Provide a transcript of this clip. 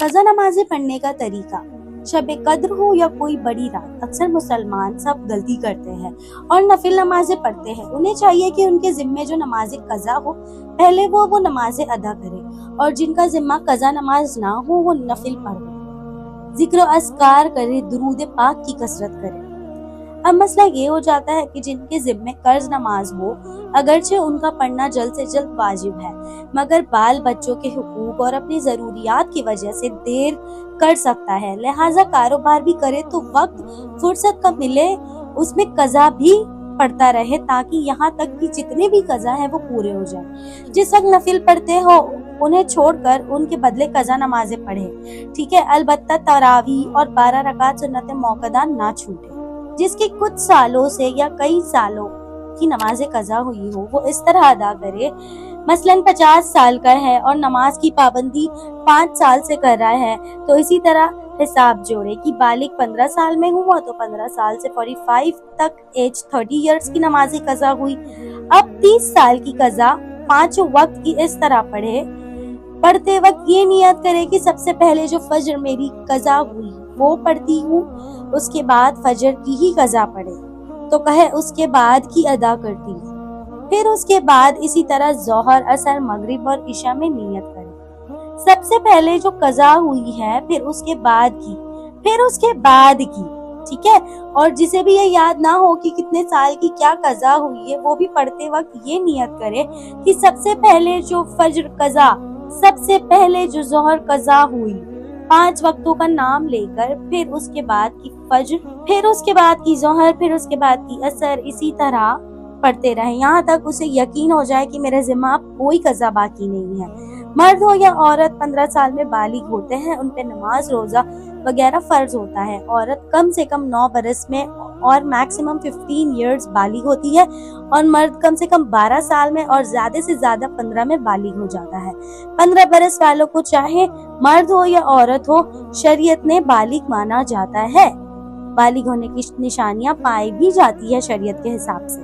قضا نمازیں پڑھنے کا طریقہ۔ شب قدر ہو یا کوئی بڑی رات، اکثر مسلمان سب غلطی کرتے ہیں اور نفل نمازیں پڑھتے ہیں۔ انہیں چاہیے کہ ان کے ذمے جو نماز قضا ہو پہلے وہ نمازیں ادا کرے، اور جن کا ذمہ قضا نماز نہ ہو وہ نفل پڑھے، ذکر و اذکار کرے، درود پاک کی کثرت کرے۔ اب مسئلہ یہ ہو جاتا ہے کہ جن کے ذمے قرض نماز ہو، اگرچہ ان کا پڑھنا جلد سے جلد واجب ہے، مگر بال بچوں کے حقوق اور اپنی ضروریات کی وجہ سے دیر کر سکتا ہے، لہٰذا کاروبار بھی کرے تو وقت فرصت کا ملے اس میں قضا بھی پڑھتا رہے، تاکہ یہاں تک کہ جتنے بھی قضا ہے وہ پورے ہو جائیں۔ جس وقت نفل پڑھتے ہو انہیں چھوڑ کر ان کے بدلے قضا نمازیں پڑھے، ٹھیک ہے، البتہ تراویح اور 12 رکعت سنت موقدہ نہ چھوٹے۔ جس کی کچھ سالوں سے یا کئی سالوں کی نماز قضا ہوئی ہو وہ اس طرح ادا کرے، مثلاً 50 سال کا ہے اور نماز کی پابندی 5 سال سے کر رہا ہے تو اسی طرح حساب جوڑے کہ بالغ 15 سال میں ہوا تو 15 سال سے 45 تک ایج 30 ایئرز کی نماز قضا ہوئی۔ اب 30 سال کی قضا 5 وقت کی اس طرح پڑھے، پڑھتے وقت یہ نیت کرے کہ سب سے پہلے جو فجر میری قضا ہوئی وہ پڑھتی ہوں، اس کے بعد فجر کی ہی قضا پڑھے تو کہے اس کے بعد کی ادا کرتی ہوں، پھر اس کے بعد اسی طرح ظہر، عصر، مغرب اور عشاء میں نیت کرے، سب سے پہلے جو قضا ہوئی ہے پھر اس کے بعد کی، پھر اس کے بعد کی، ٹھیک ہے۔ اور جسے بھی یہ یاد نہ ہو کہ کتنے سال کی کیا قضا ہوئی ہے وہ بھی پڑھتے وقت یہ نیت کرے کہ سب سے پہلے جو فجر قضا، سب سے پہلے جو ظہر قضا ہوئی، 5 وقتوں کا نام لے کر، پھر اس کے بعد کی فجر، پھر اس کے بعد کی ظہر، پھر اس کے بعد کی عصر، اسی طرح پڑھتے رہے یہاں تک اسے یقین ہو جائے کہ میرے ذمہ اب کوئی قضا باقی نہیں ہے۔ مرد ہو یا عورت 15 سال میں بالغ ہوتے ہیں، ان پہ نماز، روزہ وغیرہ فرض ہوتا ہے۔ عورت کم سے کم 9 برس میں اور میکسیمم 15 ایئرز بالغ ہوتی ہے، اور مرد کم سے کم 12 سال میں اور زیادہ سے زیادہ 15 میں بالغ ہو جاتا ہے۔ 15 برس والوں کو چاہے مرد ہو یا عورت ہو شریعت نے بالغ مانا جاتا ہے۔ بالغ ہونے کی نشانیاں پائی بھی جاتی ہے شریعت کے حساب سے۔